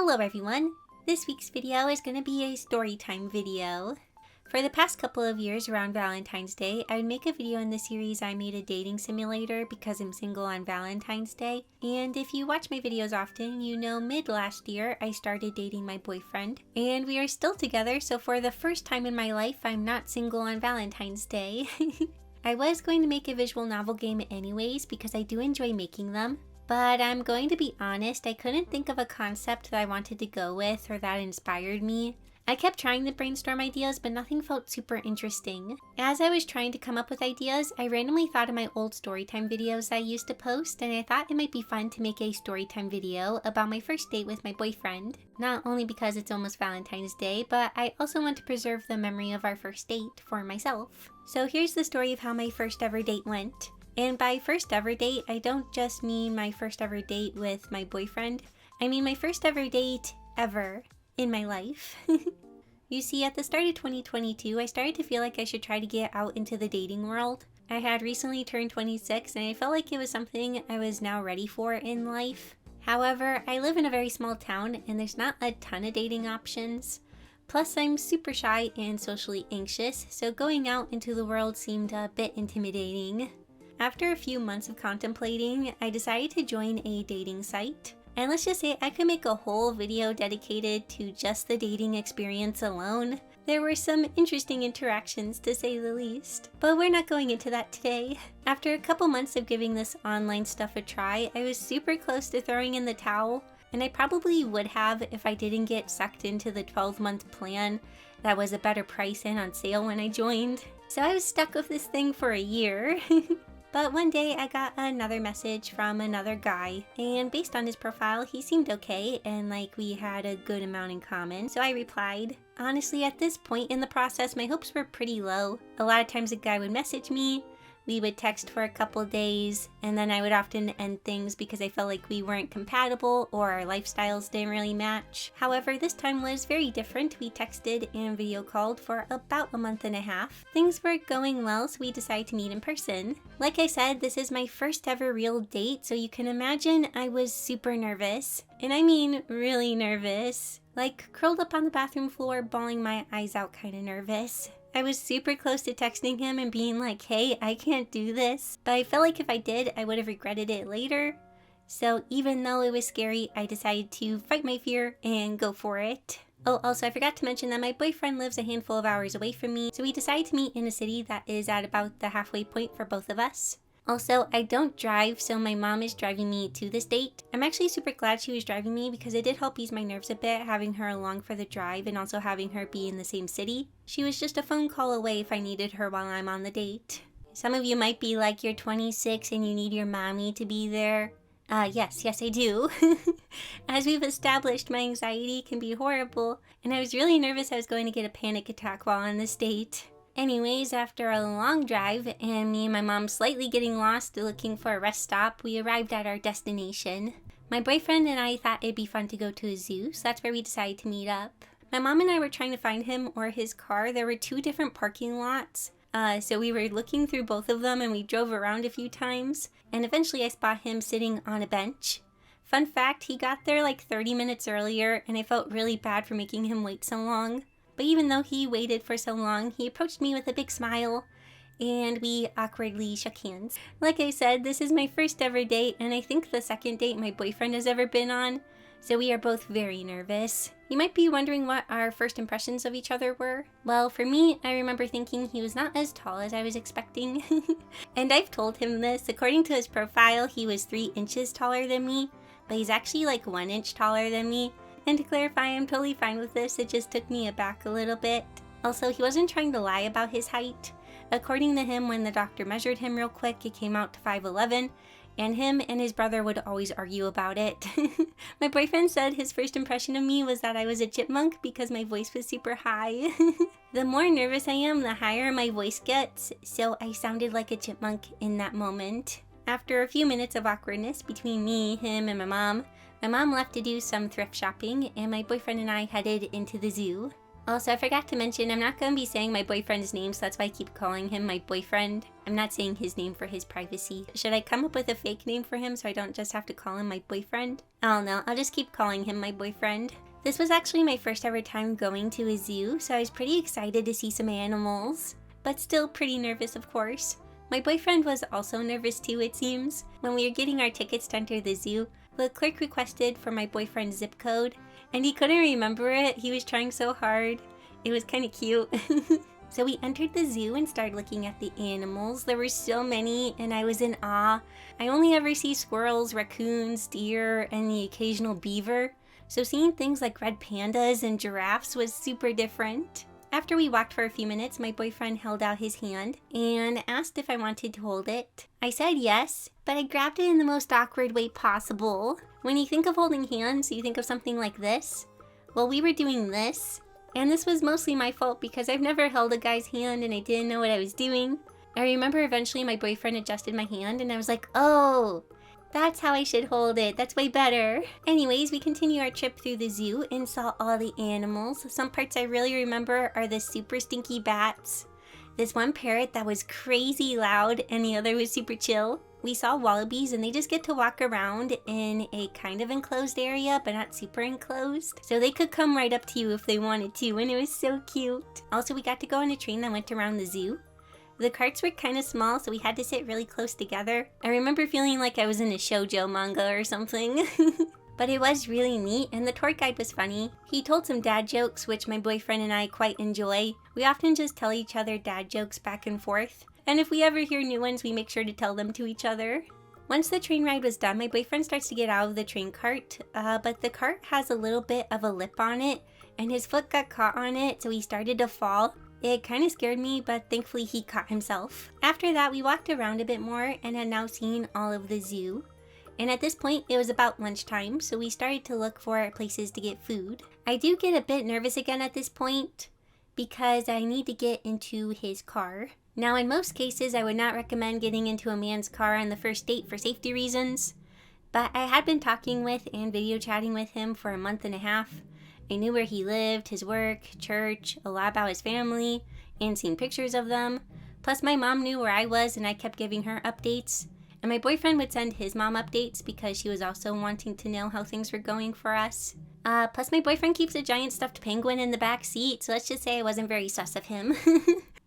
Hello everyone! This week's video is going to be a story time video. For the past couple of years around Valentine's Day, I would make a video in the series I made a dating simulator because I'm single on Valentine's Day. And if you watch my videos often, you know mid last year I started dating my boyfriend. And we are still together, so for the first time in my life, I'm not single on Valentine's Day. I was going to make a visual novel game anyways because I do enjoy making them. But I'm going to be honest, I couldn't think of a concept that I wanted to go with or that inspired me. I kept trying to brainstorm ideas, but nothing felt super interesting. As I was trying to come up with ideas, I randomly thought of my old storytime videos I used to post, and I thought it might be fun to make a storytime video about my first date with my boyfriend. Not only because it's almost Valentine's Day, but I also want to preserve the memory of our first date for myself. So here's the story of how my first ever date went. And by first ever date, I don't just mean my first ever date with my boyfriend. I mean my first ever date ever in my life. You see, at the start of 2022, I started to feel like I should try to get out into the dating world. I had recently turned 26 and I felt like it was something I was now ready for in life. However, I live in a very small town and there's not a ton of dating options. Plus, I'm super shy and socially anxious, so going out into the world seemed a bit intimidating. After a few months of contemplating, I decided to join a dating site. And let's just say I could make a whole video dedicated to just the dating experience alone. There were some interesting interactions to say the least, but we're not going into that today. After a couple months of giving this online stuff a try, I was super close to throwing in the towel, and I probably would have if I didn't get sucked into the 12-month plan that was a better price and on sale when I joined. So I was stuck with this thing for a year. But one day I got another message from another guy, and based on his profile, he seemed okay and like we had a good amount in common, so I replied. Honestly, at this point in the process, my hopes were pretty low. A lot of times a guy would message me, we would text for a couple days, and then I would often end things because I felt like we weren't compatible or our lifestyles didn't really match. However, this time was very different. We texted and video called for about a month and a half. Things were going well, so we decided to meet in person. Like I said, this is my first ever real date, so you can imagine I was super nervous. And I mean really nervous. Like curled up on the bathroom floor, bawling my eyes out kind of nervous. I was super close to texting him and being like, hey, I can't do this. But I felt like if I did, I would have regretted it later. So even though it was scary, I decided to fight my fear and go for it. Oh, also I forgot to mention that my boyfriend lives a handful of hours away from me, so we decided to meet in a city that is at about the halfway point for both of us. Also, I don't drive, so my mom is driving me to this date. I'm actually super glad she was driving me because it did help ease my nerves a bit having her along for the drive and also having her be in the same city. She was just a phone call away if I needed her while I'm on the date. Some of you might be like, you're 26 and you need your mommy to be there. Yes, I do. As we've established, my anxiety can be horrible, and I was really nervous I was going to get a panic attack while on this date. Anyways, after a long drive and me and my mom slightly getting lost looking for a rest stop, we arrived at our destination. My boyfriend and I thought it'd be fun to go to a zoo, so that's where we decided to meet up. My mom and I were trying to find him or his car. There were two different parking lots, so we were looking through both of them and we drove around a few times. And eventually I spot him sitting on a bench. Fun fact, he got there like 30 minutes earlier and I felt really bad for making him wait so long. But even though he waited for so long, he approached me with a big smile, and we awkwardly shook hands. Like I said, this is my first ever date, and I think the second date my boyfriend has ever been on, so we are both very nervous. You might be wondering what our first impressions of each other were. Well, for me, I remember thinking he was not as tall as I was expecting. And I've told him this. According to his profile, he was 3 inches taller than me, but he's actually like 1 inch taller than me. And to clarify, I'm totally fine with this, it just took me aback a little bit. Also, he wasn't trying to lie about his height. According to him, when the doctor measured him real quick, it came out to 5'11", and him and his brother would always argue about it. My boyfriend said his first impression of me was that I was a chipmunk because my voice was super high. The more nervous I am, the higher my voice gets, so I sounded like a chipmunk in that moment. After a few minutes of awkwardness between me, him, and my mom left to do some thrift shopping, and my boyfriend and I headed into the zoo. Also, I forgot to mention, I'm not going to be saying my boyfriend's name, so that's why I keep calling him my boyfriend. I'm not saying his name for his privacy. Should I come up with a fake name for him so I don't just have to call him my boyfriend? I don't know, I'll just keep calling him my boyfriend. This was actually my first ever time going to a zoo, so I was pretty excited to see some animals. But still pretty nervous, of course. My boyfriend was also nervous too, it seems. When we were getting our tickets to enter the zoo, the clerk requested for my boyfriend's zip code, and he couldn't remember it. He was trying so hard. It was kind of cute. So we entered the zoo and started looking at the animals. There were so many, and I was in awe. I only ever see squirrels, raccoons, deer, and the occasional beaver. So seeing things like red pandas and giraffes was super different. After we walked for a few minutes, my boyfriend held out his hand and asked if I wanted to hold it. I said yes, but I grabbed it in the most awkward way possible. When you think of holding hands, you think of something like this. Well, we were doing this, and this was mostly my fault because I've never held a guy's hand and I didn't know what I was doing. I remember eventually my boyfriend adjusted my hand and I was like, oh, that's how I should hold it. That's way better. Anyways, we continue our trip through the zoo and saw all the animals. Some parts I really remember are the super stinky bats, this one parrot that was crazy loud, and the other was super chill. We saw wallabies, and they just get to walk around in a kind of enclosed area, but not super enclosed. So they could come right up to you if they wanted to, and it was so cute. Also, we got to go on a train that went around the zoo. The carts were kind of small, so we had to sit really close together. I remember feeling like I was in a shoujo manga or something. But it was really neat, and the tour guide was funny. He told some dad jokes, which my boyfriend and I quite enjoy. We often just tell each other dad jokes back and forth. And if we ever hear new ones, we make sure to tell them to each other. Once the train ride was done, my boyfriend starts to get out of the train cart, but the cart has a little bit of a lip on it, and his foot got caught on it, so he started to fall. It kind of scared me, but thankfully he caught himself. After that, we walked around a bit more and had now seen all of the zoo. And at this point, it was about lunchtime, so we started to look for places to get food. I do get a bit nervous again at this point because I need to get into his car. Now, in most cases, I would not recommend getting into a man's car on the first date for safety reasons, but I had been talking with and video chatting with him for a month and a half. I knew where he lived, his work, church, a lot about his family, and seen pictures of them. Plus, my mom knew where I was, and I kept giving her updates. And my boyfriend would send his mom updates because she was also wanting to know how things were going for us. Plus, my boyfriend keeps a giant stuffed penguin in the back seat, so let's just say I wasn't very sus of him.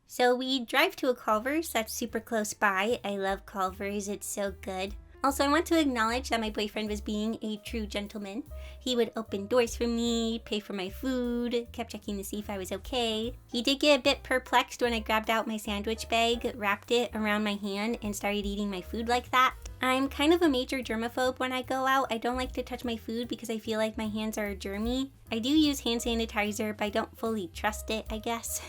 So we drive to a Culver's that's super close by. I love Culver's, it's so good. Also, I want to acknowledge that my boyfriend was being a true gentleman. He would open doors for me, pay for my food, kept checking to see if I was okay. He did get a bit perplexed when I grabbed out my sandwich bag, wrapped it around my hand, and started eating my food like that. I'm kind of a major germaphobe when I go out. I don't like to touch my food because I feel like my hands are germy. I do use hand sanitizer, but I don't fully trust it, I guess.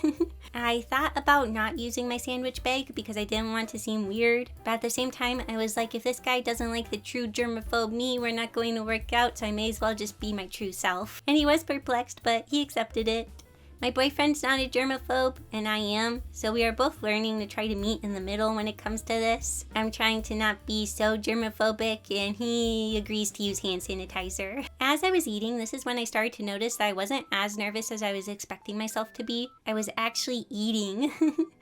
I thought about not using my sandwich bag because I didn't want to seem weird, but at the same time, I was like, if this guy doesn't like the true germaphobe me, we're not going to work out, so I may as well just be my true self. And he was perplexed, but he accepted it. My boyfriend's not a germaphobe, and I am, so we are both learning to try to meet in the middle when it comes to this. I'm trying to not be so germophobic, and he agrees to use hand sanitizer. As I was eating, this is when I started to notice that I wasn't as nervous as I was expecting myself to be. I was actually eating.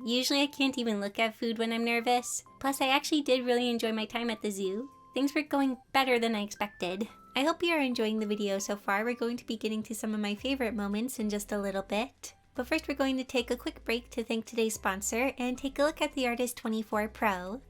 Usually I can't even look at food when I'm nervous. Plus, I actually did really enjoy my time at the zoo. Things were going better than I expected. I hope you are enjoying the video so far. We're going to be getting to some of my favorite moments in just a little bit. But first we're going to take a quick break to thank today's sponsor and take a look at the Artist 24 Pro.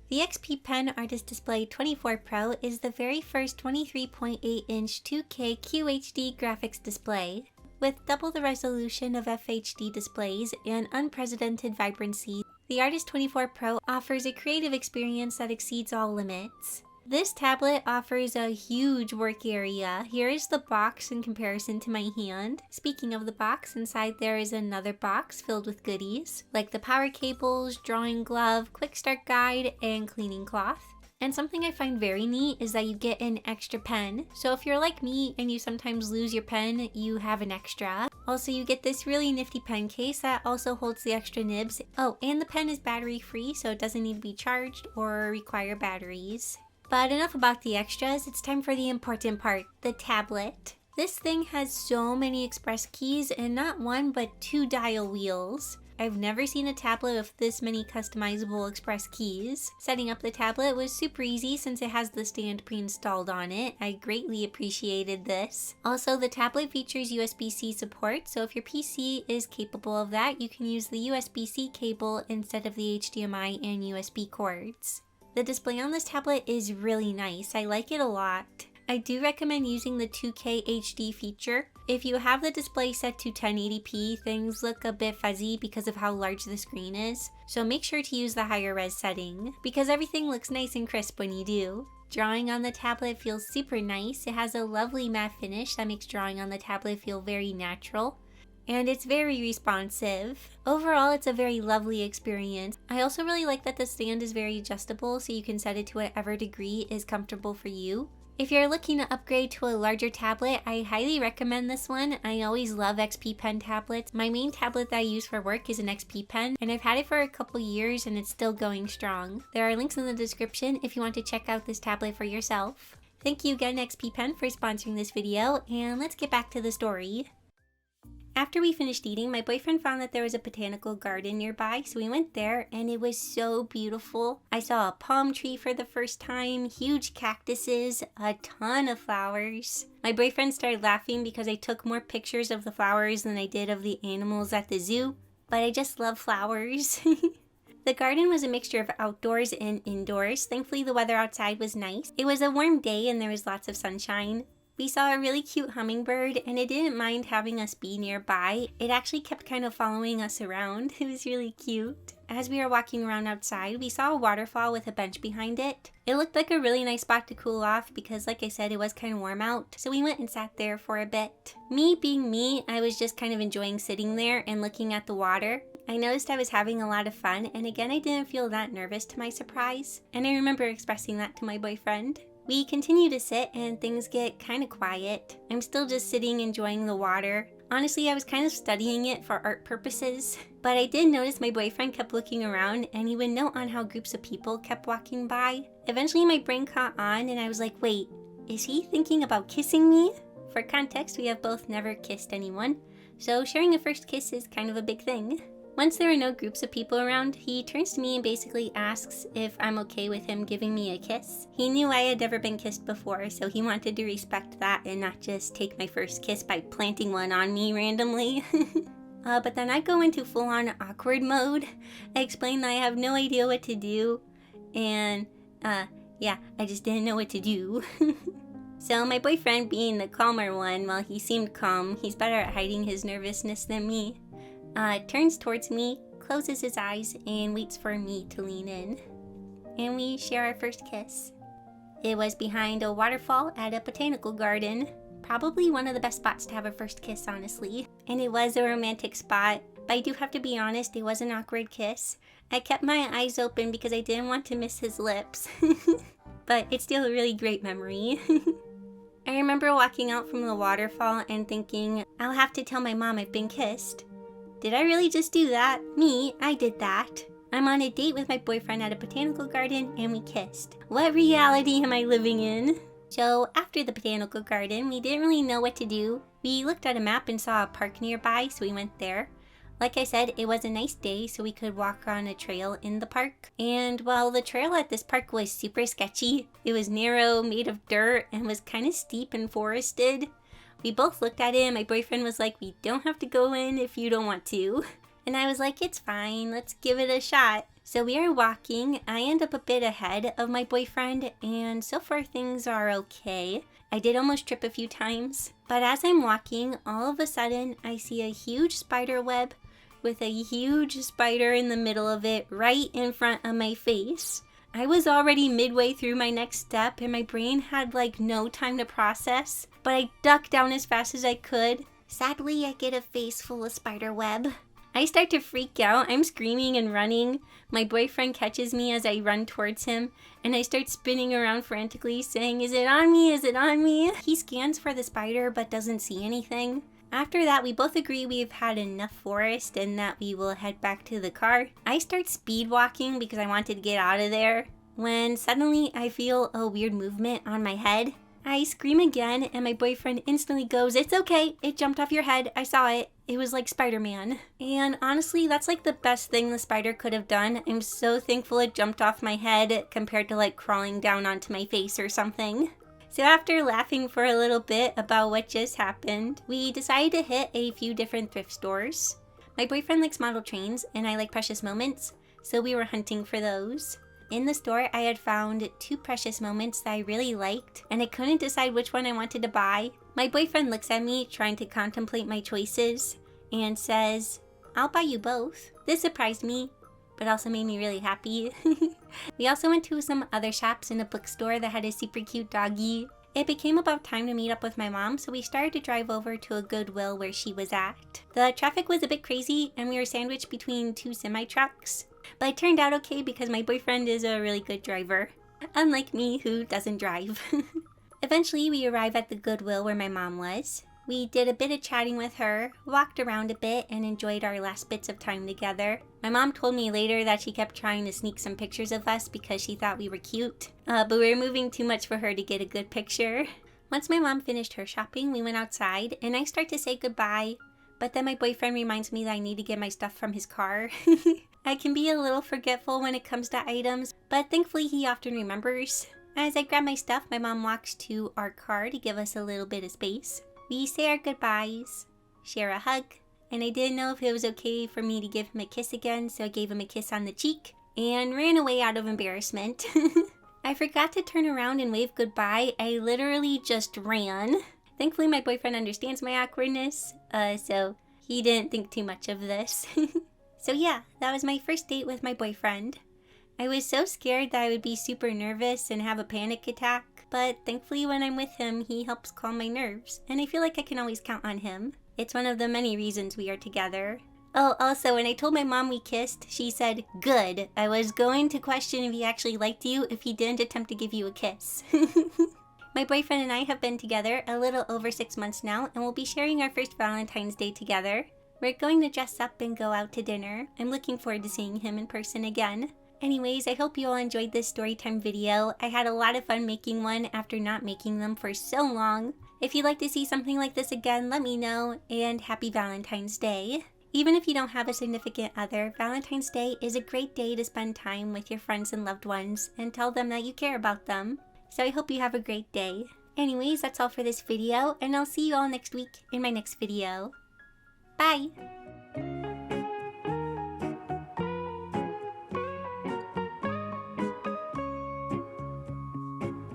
The XP Pen Artist Display 24 Pro is the very first 23.8-inch 2K QHD graphics display. With double the resolution of FHD displays and unprecedented vibrancy, the Artist 24 Pro offers a creative experience that exceeds all limits. This tablet offers a huge work area. Here is the box in comparison to my hand. Speaking of the box, inside there is another box filled with goodies, like the power cables, drawing glove, quick start guide, and cleaning cloth. And something I find very neat is that you get an extra pen. So if you're like me and you sometimes lose your pen, you have an extra. Also, you get this really nifty pen case that also holds the extra nibs. Oh, and the pen is battery free, so it doesn't need to be charged or require batteries. But enough about the extras, it's time for the important part, the tablet. This thing has so many express keys and not one but 2 dial wheels. I've never seen a tablet with this many customizable express keys. Setting up the tablet was super easy since it has the stand pre-installed on it. I greatly appreciated this. Also, the tablet features USB-C support, so if your PC is capable of that, you can use the USB-C cable instead of the HDMI and USB cords. The display on this tablet is really nice. I like it a lot. I do recommend using the 2K HD feature. If you have the display set to 1080p, things look a bit fuzzy because of how large the screen is, so make sure to use the higher res setting, because everything looks nice and crisp when you do. Drawing on the tablet feels super nice. It has a lovely matte finish that makes drawing on the tablet feel very natural. And it's very responsive. Overall, it's a very lovely experience. I also really like that the stand is very adjustable, so you can set it to whatever degree is comfortable for you. If you're looking to upgrade to a larger tablet, I highly recommend this one. I always love XP Pen tablets. My main tablet that I use for work is an XP Pen, and I've had it for a couple years and it's still going strong. There are links in the description if you want to check out this tablet for yourself. Thank you again, XP Pen, for sponsoring this video, and let's get back to the story. After we finished eating, my boyfriend found that there was a botanical garden nearby, so we went there and it was so beautiful. I saw a palm tree for the first time, huge cactuses, a ton of flowers. My boyfriend started laughing because I took more pictures of the flowers than I did of the animals at the zoo, but I just love flowers. The garden was a mixture of outdoors and indoors. Thankfully, the weather outside was nice. It was a warm day and there was lots of sunshine. We saw a really cute hummingbird and it didn't mind having us be nearby. It actually kept kind of following us around. It was really cute. As we were walking around outside, we saw a waterfall with a bench behind it. It looked like a really nice spot to cool off because, like I said, it was kind of warm out. So we went and sat there for a bit. Me being me, I was just kind of enjoying sitting there and looking at the water. I noticed I was having a lot of fun, and again, I didn't feel that nervous to my surprise. And I remember expressing that to my boyfriend. We continue to sit and things get kind of quiet. I'm still just sitting enjoying the water. Honestly, I was kind of studying it for art purposes, but I did notice my boyfriend kept looking around and he would note on how groups of people kept walking by. Eventually my brain caught on and I was like, wait, is he thinking about kissing me? For context, we have both never kissed anyone, so sharing a first kiss is kind of a big thing. Once there are no groups of people around, he turns to me and basically asks if I'm okay with him giving me a kiss. He knew I had never been kissed before, so he wanted to respect that and not just take my first kiss by planting one on me randomly. But then I go into full-on awkward mode. I explain that I have no idea what to do, and yeah, I just didn't know what to do. So my boyfriend, being the calmer one, while he seemed calm, he's better at hiding his nervousness than me. Turns towards me, closes his eyes, and waits for me to lean in. And we share our first kiss. It was behind a waterfall at a botanical garden. Probably one of the best spots to have a first kiss, honestly. And it was a romantic spot, but I do have to be honest, it was an awkward kiss. I kept my eyes open because I didn't want to miss his lips. But it's still a really great memory. I remember walking out from the waterfall and thinking, I'll have to tell my mom I've been kissed. Did I really just do that? Me, I did that. I'm on a date with my boyfriend at a botanical garden and we kissed. What reality am I living in? So after the botanical garden, we didn't really know what to do. We looked at a map and saw a park nearby, so we went there. Like I said, it was a nice day, so we could walk on a trail in the park. And while the trail at this park was super sketchy, it was narrow, made of dirt, and was kind of steep and forested. We both looked at it and my boyfriend was like, we don't have to go in if you don't want to. And I was like, it's fine, let's give it a shot. So we are walking. I end up a bit ahead of my boyfriend and so far things are okay. I did almost trip a few times. But as I'm walking, all of a sudden I see a huge spider web with a huge spider in the middle of it right in front of my face. I was already midway through my next step and my brain had like no time to process, but I ducked down as fast as I could. Sadly, I get a face full of spider web. I start to freak out. I'm screaming and running. My boyfriend catches me as I run towards him and I start spinning around frantically saying, is it on me? Is it on me? He scans for the spider but doesn't see anything. After that, we both agree we've had enough forest and that we will head back to the car. I start speed walking because I wanted to get out of there when suddenly I feel a weird movement on my head. I scream again, and my boyfriend instantly goes, "It's okay, it jumped off your head, I saw it. It was like Spider-Man." And honestly, that's like the best thing the spider could have done. I'm so thankful it jumped off my head compared to like crawling down onto my face or something. So after laughing for a little bit about what just happened, we decided to hit a few different thrift stores. My boyfriend likes model trains, and I like Precious Moments, so we were hunting for those. In the store, I had found 2 Precious Moments that I really liked, and I couldn't decide which one I wanted to buy. My boyfriend looks at me, trying to contemplate my choices, and says, "I'll buy you both." This surprised me, but also made me really happy. We also went to some other shops in a bookstore that had a super cute doggy. It became about time to meet up with my mom, so we started to drive over to a Goodwill where she was at. The traffic was a bit crazy, and we were sandwiched between 2 semi-trucks. But it turned out okay because my boyfriend is a really good driver, unlike me who doesn't drive. Eventually, we arrived at the Goodwill where my mom was. We did a bit of chatting with her, walked around a bit, and enjoyed our last bits of time together. My mom told me later that she kept trying to sneak some pictures of us because she thought we were cute, but we were moving too much for her to get a good picture. Once my mom finished her shopping, we went outside, and I start to say goodbye, but then my boyfriend reminds me that I need to get my stuff from his car. I can be a little forgetful when it comes to items, but thankfully he often remembers. As I grab my stuff, my mom walks to our car to give us a little bit of space. We say our goodbyes, share a hug, and I didn't know if it was okay for me to give him a kiss again, so I gave him a kiss on the cheek and ran away out of embarrassment. I forgot to turn around and wave goodbye. I literally just ran. Thankfully my boyfriend understands my awkwardness, so he didn't think too much of this. So yeah, that was my first date with my boyfriend. I was so scared that I would be super nervous and have a panic attack, but thankfully when I'm with him, he helps calm my nerves, and I feel like I can always count on him. It's one of the many reasons we are together. Oh, also, when I told my mom we kissed, she said, "Good. I was going to question if he actually liked you if he didn't attempt to give you a kiss." My boyfriend and I have been together a little over 6 months now, and we'll be sharing our first Valentine's Day together. We're going to dress up and go out to dinner. I'm looking forward to seeing him in person again. Anyways, I hope you all enjoyed this storytime video. I had a lot of fun making one after not making them for so long. If you'd like to see something like this again, let me know, and happy Valentine's Day. Even if you don't have a significant other, Valentine's Day is a great day to spend time with your friends and loved ones and tell them that you care about them. So I hope you have a great day. Anyways, that's all for this video, and I'll see you all next week in my next video. Bye!